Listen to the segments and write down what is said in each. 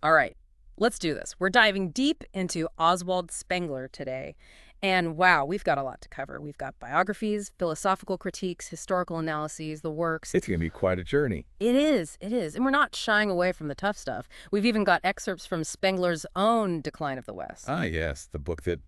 All right, let's do this. We're diving deep into Oswald Spengler today. And wow, we've got a lot to cover. We've got biographies, philosophical critiques, historical analyses, the works. It's going to be quite a journey. It is, it is. And we're not shying away from the tough stuff. We've even got excerpts from Spengler's own Decline of the West. Ah, yes, the book that,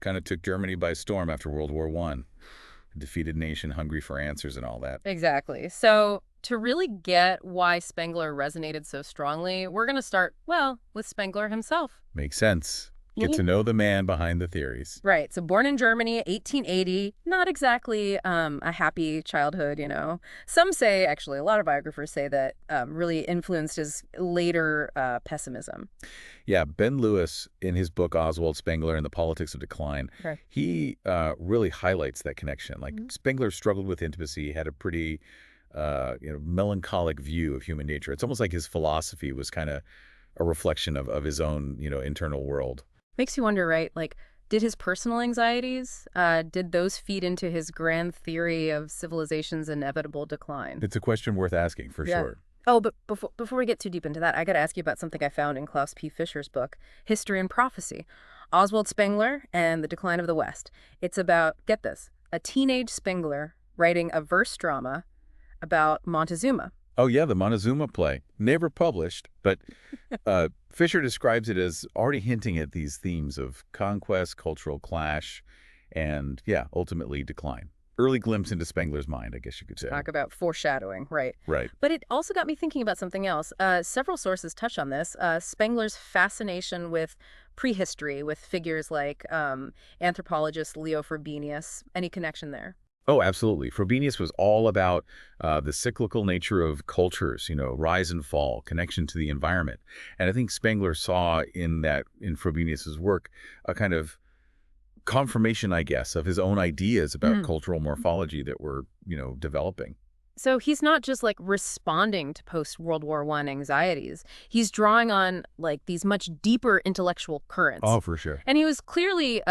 kind of took Germany by storm after World War I. A defeated nation hungry for answers and all that. Exactly. So to really get why Spengler resonated so strongly, we're going to start, well, with Spengler himself. Makes sense. Get to know the man behind the theories. Right. So born in Germany, 1880, not exactly a happy childhood, Some say, actually, a lot of biographers say that really influenced his later pessimism. Yeah, Ben Lewis, in his book Oswald Spengler and the Politics of Decline, Okay. he really highlights that connection. Like, Spengler struggled with intimacy, had a pretty melancholic view of human nature. It's almost like his philosophy was kind of a reflection of his own, internal world. Makes you wonder, right? Like, did his personal anxieties, did those feed into his grand theory of civilization's inevitable decline? It's a question worth asking, for sure. Oh, but before we get too deep into that, I got to ask you about something I found in Klaus P. Fischer's book, History and Prophecy, Oswald Spengler and the Decline of the West. It's about, get this, a teenage Spengler writing a verse drama about Montezuma. Oh, yeah, the Montezuma play. Never published, but Fischer describes it as already hinting at these themes of conquest, cultural clash, and, yeah, ultimately decline. Early glimpse into Spengler's mind, I guess you could say. Talk about foreshadowing, right. Right. But it also got me thinking about something else. Several sources touch on this. Spengler's fascination with prehistory, with figures like anthropologist Leo Frobenius. Any connection there? Oh, absolutely. Frobenius was all about the cyclical nature of cultures, rise and fall, connection to the environment. And I think Spengler saw in Frobenius's work a kind of confirmation, I guess, of his own ideas about cultural morphology that were, developing. So he's not just like responding to post-World War I anxieties. He's drawing on like these much deeper intellectual currents. Oh, for sure. And he was clearly,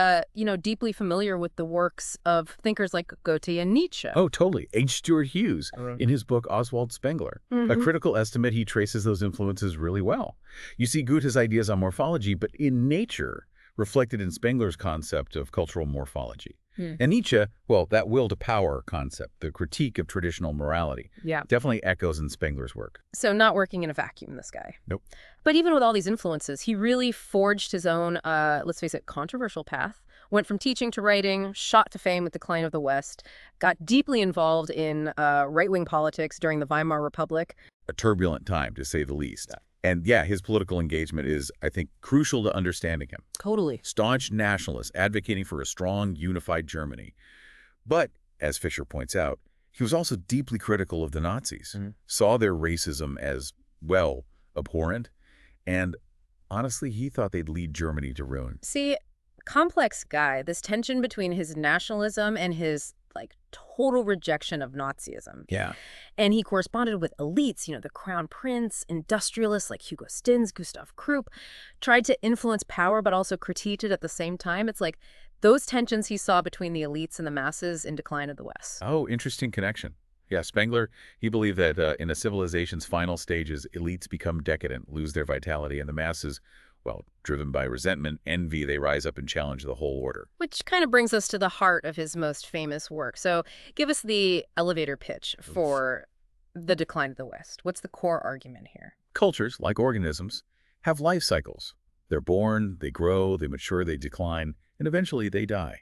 deeply familiar with the works of thinkers like Goethe and Nietzsche. Oh, totally. H. Stuart Hughes, in his book Oswald Spengler. A critical estimate, he traces those influences really well. You see Goethe's ideas on morphology, but in nature, reflected in Spengler's concept of cultural morphology. And Nietzsche, well, that will to power concept, the critique of traditional morality, definitely echoes in Spengler's work. So not working in a vacuum, this guy. Nope. But even with all these influences, he really forged his own, let's face it, controversial path. Went from teaching to writing, shot to fame with Decline of the West, got deeply involved in right-wing politics during the Weimar Republic. A turbulent time, to say the least. And yeah, his political engagement is, I think, crucial to understanding him. Totally. Staunch nationalist, advocating for a strong, unified Germany. But, as Fischer points out, he was also deeply critical of the Nazis, saw their racism as, well, abhorrent, and honestly, he thought they'd lead Germany to ruin. See, complex guy, this tension between his nationalism and his total rejection of Nazism. Yeah. And he corresponded with elites, the crown prince, industrialists like Hugo Stinnes, Gustav Krupp, tried to influence power but also critiqued it at the same time. It's like those tensions he saw between the elites and the masses in Decline of the West. Oh, interesting connection. Yeah, Spengler, he believed that in a civilization's final stages, elites become decadent, lose their vitality, and the masses, well, driven by resentment, envy, they rise up and challenge the whole order. Which kind of brings us to the heart of his most famous work. So give us the elevator pitch for The Decline of the West. What's the core argument here? Cultures, like organisms, have life cycles. They're born, they grow, they mature, they decline, and eventually they die.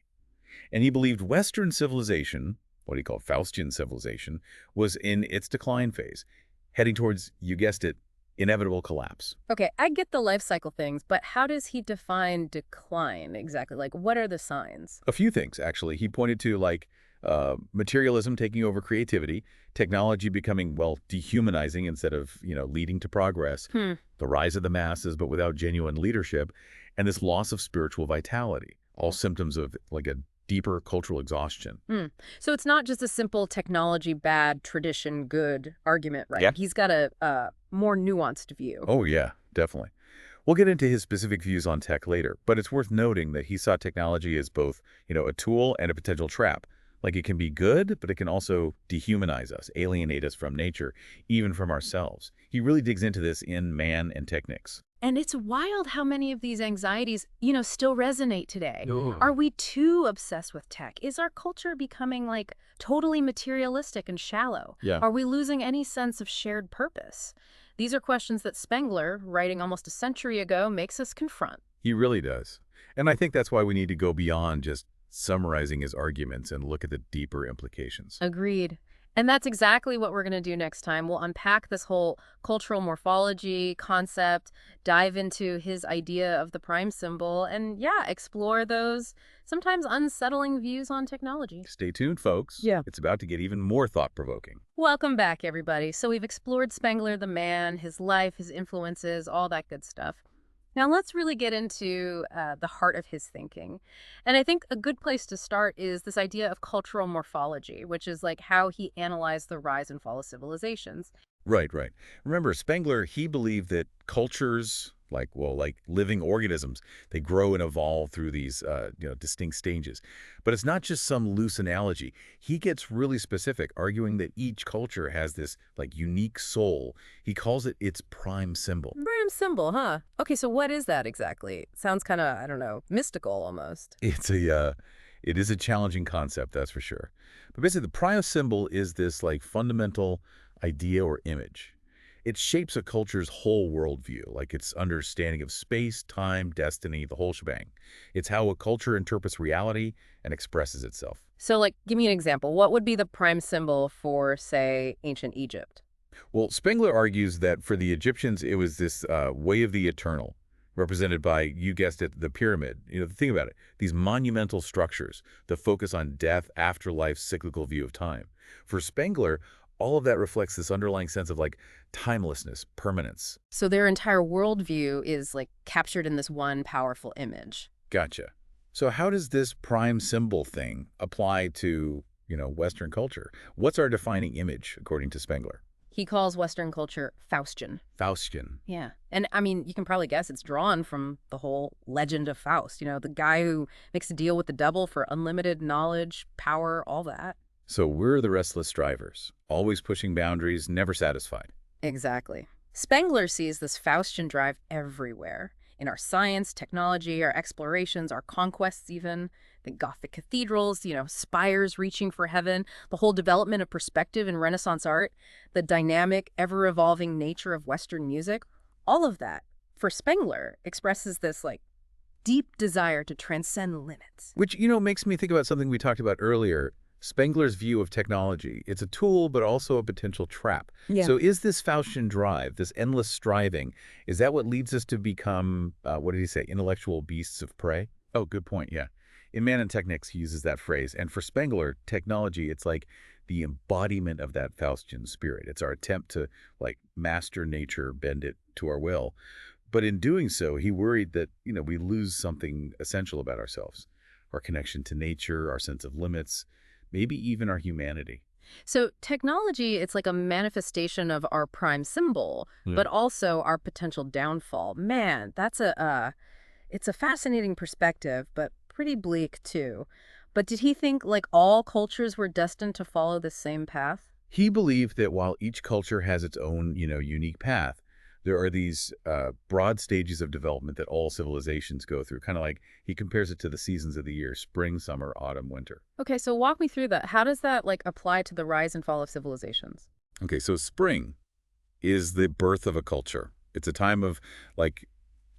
And he believed Western civilization, what he called Faustian civilization, was in its decline phase, heading towards, you guessed it, inevitable collapse. Okay, I get the life cycle things, but how does he define decline exactly? Like, what are the signs? A few things, actually. He pointed to, materialism taking over creativity, technology becoming, well, dehumanizing instead of, leading to progress, the rise of the masses but without genuine leadership, and this loss of spiritual vitality, all symptoms of, a deeper cultural exhaustion. So it's not just a simple technology bad, tradition good argument, right? Yeah. He's got a more nuanced view. Oh, yeah, definitely. We'll get into his specific views on tech later, but it's worth noting that he saw technology as both, a tool and a potential trap, Like, it can be good, but it can also dehumanize us, alienate us from nature, even from ourselves. He really digs into this in Man and Technics. And it's wild how many of these anxieties, still resonate today. Oh. Are we too obsessed with tech? Is our culture becoming, totally materialistic and shallow? Yeah. Are we losing any sense of shared purpose? These are questions that Spengler, writing almost a century ago, makes us confront. He really does. And I think that's why we need to go beyond just summarizing his arguments and look at the deeper implications. Agreed. And that's exactly what we're going to do next time. We'll unpack this whole cultural morphology concept, dive into his idea of the prime symbol, and explore those sometimes unsettling views on technology. Stay tuned, folks. Yeah. It's about to get even more thought-provoking. Welcome back, everybody. So we've explored Spengler the man, his life, his influences, all that good stuff. Now let's really get into the heart of his thinking. And I think a good place to start is this idea of cultural morphology, which is how he analyzed the rise and fall of civilizations. Right. Remember, Spengler, he believed that cultures, like living organisms, they grow and evolve through these, distinct stages. But it's not just some loose analogy. He gets really specific, arguing that each culture has this, unique soul. He calls it its prime symbol. Prime symbol, huh? Okay, so what is that exactly? Sounds kind of, I don't know, mystical almost. It is a challenging concept, that's for sure. But basically, the prime symbol is this, fundamental idea or image. It shapes a culture's whole worldview, its understanding of space, time, destiny, the whole shebang. It's how a culture interprets reality and expresses itself. So, give me an example. What would be the prime symbol for, say, ancient Egypt? Well, Spengler argues that for the Egyptians, it was this way of the eternal, represented by, you guessed it, the pyramid. Think about it. These monumental structures, the focus on death, afterlife, cyclical view of time. For Spengler, all of that reflects this underlying sense of timelessness, permanence. So their entire worldview is captured in this one powerful image. Gotcha. So how does this prime symbol thing apply to, Western culture? What's our defining image, according to Spengler? He calls Western culture Faustian. Faustian. Yeah. And I mean, you can probably guess it's drawn from the whole legend of Faust, the guy who makes a deal with the devil for unlimited knowledge, power, all that. So we're the restless strivers, always pushing boundaries, never satisfied. Exactly. Spengler sees this Faustian drive everywhere. In our science, technology, our explorations, our conquests even. The Gothic cathedrals, spires reaching for heaven, the whole development of perspective in Renaissance art, the dynamic, ever-evolving nature of Western music. All of that, for Spengler, expresses this, deep desire to transcend limits. Which, makes me think about something we talked about earlier. Spengler's view of technology. It's a tool, but also a potential trap. Yeah. So is this Faustian drive, this endless striving, is that what leads us to become, what did he say, intellectual beasts of prey? Oh, good point, yeah. In Man and Technics, he uses that phrase. And for Spengler, technology, it's the embodiment of that Faustian spirit. It's our attempt to, master nature, bend it to our will. But in doing so, he worried that, we lose something essential about ourselves. Our connection to nature, our sense of limits, maybe even our humanity. So technology, it's like a manifestation of our prime symbol, but also our potential downfall. Man, it's a fascinating perspective, but pretty bleak too. But did he think all cultures were destined to follow the same path? He believed that while each culture has its own, unique path, there are these broad stages of development that all civilizations go through. Kind of he compares it to the seasons of the year, spring, summer, autumn, winter. Okay, so walk me through that. How does that apply to the rise and fall of civilizations? Okay, so spring is the birth of a culture. It's a time of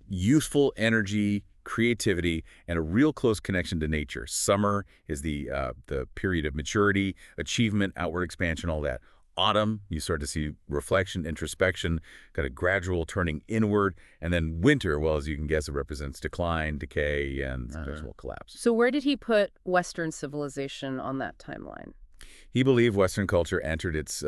youthful energy, creativity, and a real close connection to nature. Summer is the period of maturity, achievement, outward expansion, all that. Autumn, you start to see reflection, introspection, got a gradual turning inward. And then winter, well, as you can guess, it represents decline, decay, and eventual collapse. So where did he put Western civilization on that timeline? He believed Western culture entered its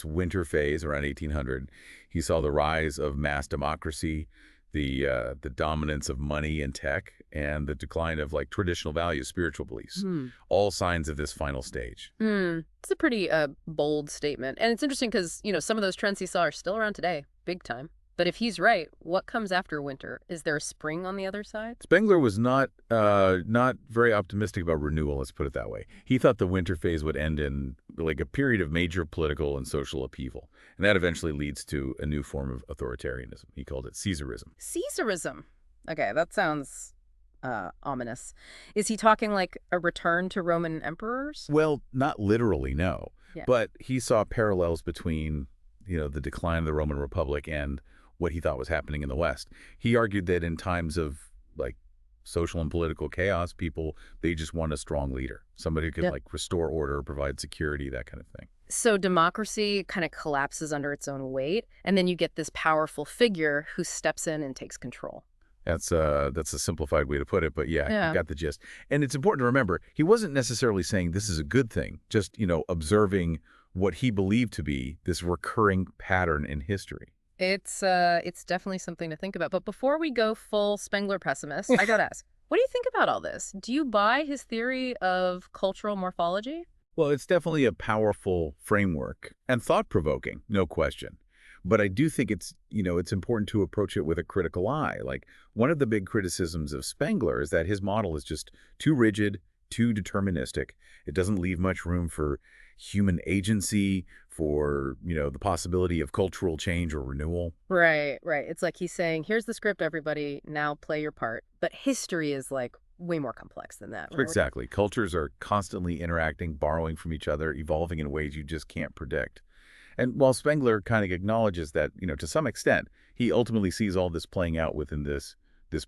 winter phase around 1800. He saw the rise of mass democracy, the dominance of money and tech, and the decline of traditional values, spiritual beliefs. All signs of this final stage. It's a pretty bold statement. And it's interesting because, some of those trends he saw are still around today, big time. But if he's right, what comes after winter? Is there a spring on the other side? Spengler was not very optimistic about renewal, let's put it that way. He thought the winter phase would end in like a period of major political and social upheaval, and that eventually leads to a new form of authoritarianism. He called it Caesarism. Caesarism. Okay, that sounds ominous. Is he talking like a return to Roman emperors? Well, not literally, no. Yeah. But he saw parallels between, the decline of the Roman Republic and what he thought was happening in the West. He argued that in times of like social and political chaos, they just want a strong leader, somebody who could like restore order, provide security, that kind of thing. So democracy kind of collapses under its own weight, and then you get this powerful figure who steps in and takes control. That's a simplified way to put it, but yeah, you got the gist. And it's important to remember, he wasn't necessarily saying this is a good thing, just, observing what he believed to be this recurring pattern in history. It's definitely something to think about. But before we go full Spengler pessimist, I gotta ask, what do you think about all this? Do you buy his theory of cultural morphology? Well, it's definitely a powerful framework and thought-provoking, no question. But I do think it's important to approach it with a critical eye. Like, one of the big criticisms of Spengler is that his model is just too rigid, too deterministic. It doesn't leave much room for human agency, for, the possibility of cultural change or renewal. Right. It's like he's saying, here's the script, everybody, now play your part. But history is like way more complex than that. Right? Exactly. Cultures are constantly interacting, borrowing from each other, evolving in ways you just can't predict. And while Spengler kind of acknowledges that, to some extent, he ultimately sees all this playing out within this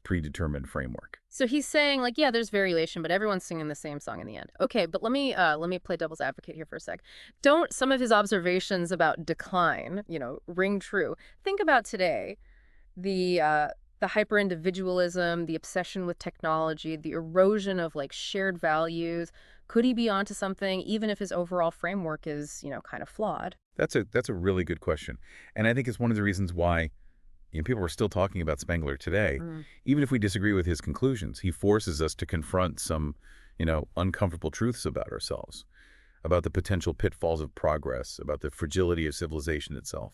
predetermined framework. So he's saying, like, yeah, there's variation, but everyone's singing the same song in the end. Okay, but let me play devil's advocate here for a sec. Don't some of his observations about decline, ring true? Think about today, the hyper-individualism, the obsession with technology, the erosion of like shared values. Could he be onto something, even if his overall framework is, kind of flawed? That's a really good question. And I think it's one of the reasons why people are still talking about Spengler today. Even if we disagree with his conclusions, he forces us to confront some, uncomfortable truths about ourselves, about the potential pitfalls of progress, about the fragility of civilization itself.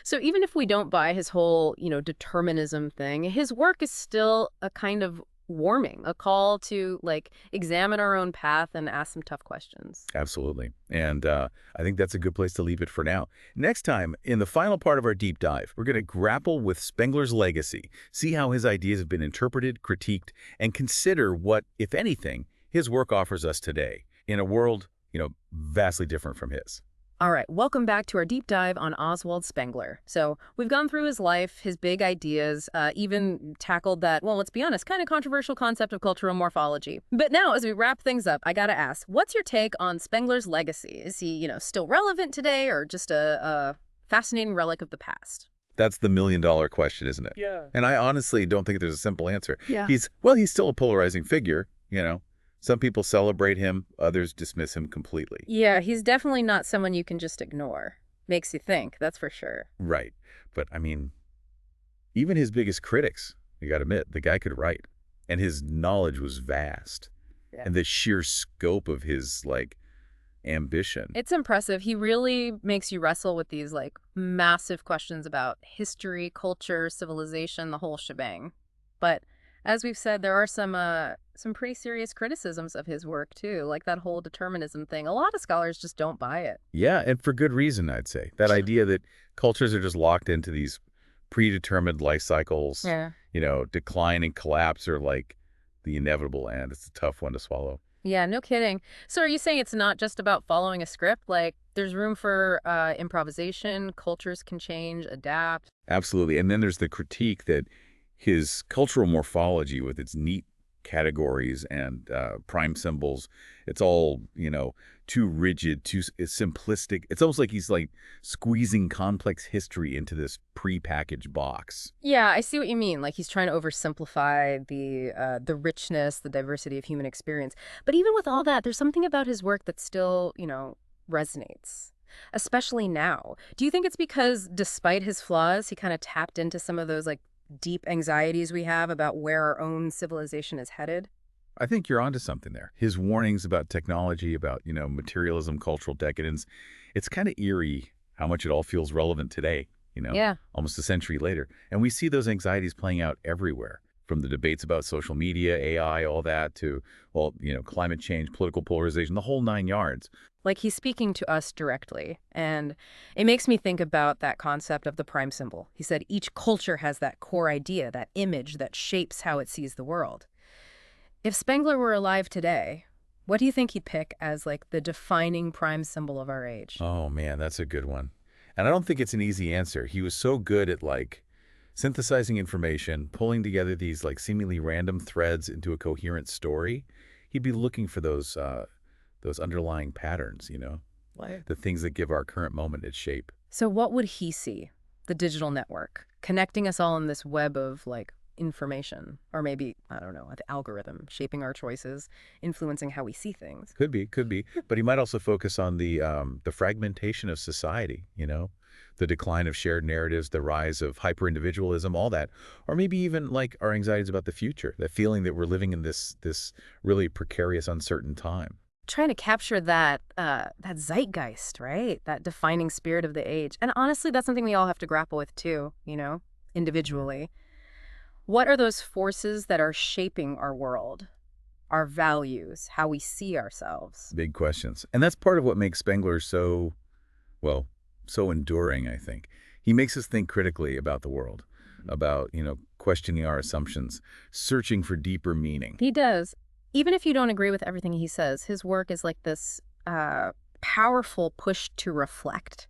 So even if we don't buy his whole, determinism thing, his work is still a kind of warming, a call to like examine our own path and ask some tough questions. Absolutely. And I think that's a good place to leave it for now. Next time, in the final part of our deep dive, we're going to grapple with Spengler's legacy, see how his ideas have been interpreted, critiqued, and consider what, if anything, his work offers us today in a world, vastly different from his. All right, welcome back to our deep dive on Oswald Spengler. So we've gone through his life, his big ideas, even tackled that, well, let's be honest, kind of controversial concept of cultural morphology. But now, as we wrap things up, I gotta ask, what's your take on Spengler's legacy? Is he, still relevant today, or just a fascinating relic of the past? That's the million-dollar question, isn't it? Yeah. And I honestly don't think there's a simple answer. Yeah. He's still a polarizing figure, Some people celebrate him, others dismiss him completely. Yeah, he's definitely not someone you can just ignore. Makes you think, that's for sure. Right. But, even his biggest critics, you got to admit, the guy could write. And his knowledge was vast. Yeah. And the sheer scope of his, ambition. It's impressive. He really makes you wrestle with these, massive questions about history, culture, civilization, the whole shebang. But as we've said, there are some pretty serious criticisms of his work, too, like that whole determinism thing. A lot of scholars just don't buy it. Yeah, and for good reason, I'd say. That idea that cultures are just locked into these predetermined life cycles, decline and collapse are like the inevitable end. It's a tough one to swallow. Yeah, no kidding. So are you saying it's not just about following a script? Like, there's room for improvisation, cultures can change, adapt? Absolutely. And then there's the critique that his cultural morphology with its neat categories and prime symbols, it's all, too rigid, too simplistic. It's almost like he's squeezing complex history into this prepackaged box. Yeah, I see what you mean. Like he's trying to oversimplify the richness, the diversity of human experience. But even with all that, there's something about his work that still, resonates. Especially now. Do you think it's because despite his flaws, he kind of tapped into some of those deep anxieties we have about where our own civilization is headed? I think you're onto something there. His warnings about technology, about, materialism, cultural decadence, it's kind of eerie how much it all feels relevant today. Yeah. almost a century later. And we see those anxieties playing out everywhere, from the debates about social media, AI, all that, to, well, climate change, political polarization, the whole 9 yards. Like he's speaking to us directly. And it makes me think about that concept of the prime symbol. He said each culture has that core idea, that image that shapes how it sees the world. If Spengler were alive today, what do you think he'd pick as like the defining prime symbol of our age? Oh, man, that's a good one. And I don't think it's an easy answer. He was so good at, like, synthesizing information, pulling together these, like, seemingly random threads into a coherent story. He'd be looking for those underlying patterns, What? the things that give our current moment its shape. So what would he see? The digital network, connecting us all in this web of like information, or maybe, I don't know, an algorithm shaping our choices, influencing how we see things. Could be. But he might also focus on the fragmentation of society, the decline of shared narratives, the rise of hyper-individualism, all that. Or maybe even like our anxieties about the future, that feeling that we're living in this really precarious, uncertain time. Trying to capture that zeitgeist, right? That defining spirit of the age. And honestly, that's something we all have to grapple with too, individually. What are those forces that are shaping our world, our values, how we see ourselves? Big questions. And that's part of what makes Spengler so enduring, I think. He makes us think critically about the world, about, questioning our assumptions, searching for deeper meaning. He does. Even if you don't agree with everything he says, his work is like this powerful push to reflect,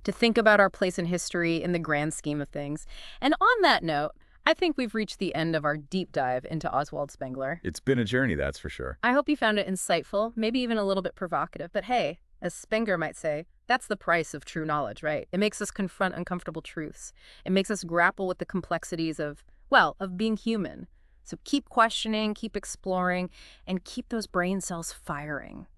to think about our place in history in the grand scheme of things. And on that note, I think we've reached the end of our deep dive into Oswald Spengler. It's been a journey, that's for sure. I hope you found it insightful, maybe even a little bit provocative. But hey, as Spengler might say, that's the price of true knowledge, right? It makes us confront uncomfortable truths. It makes us grapple with the complexities of being human. So keep questioning, keep exploring, and keep those brain cells firing.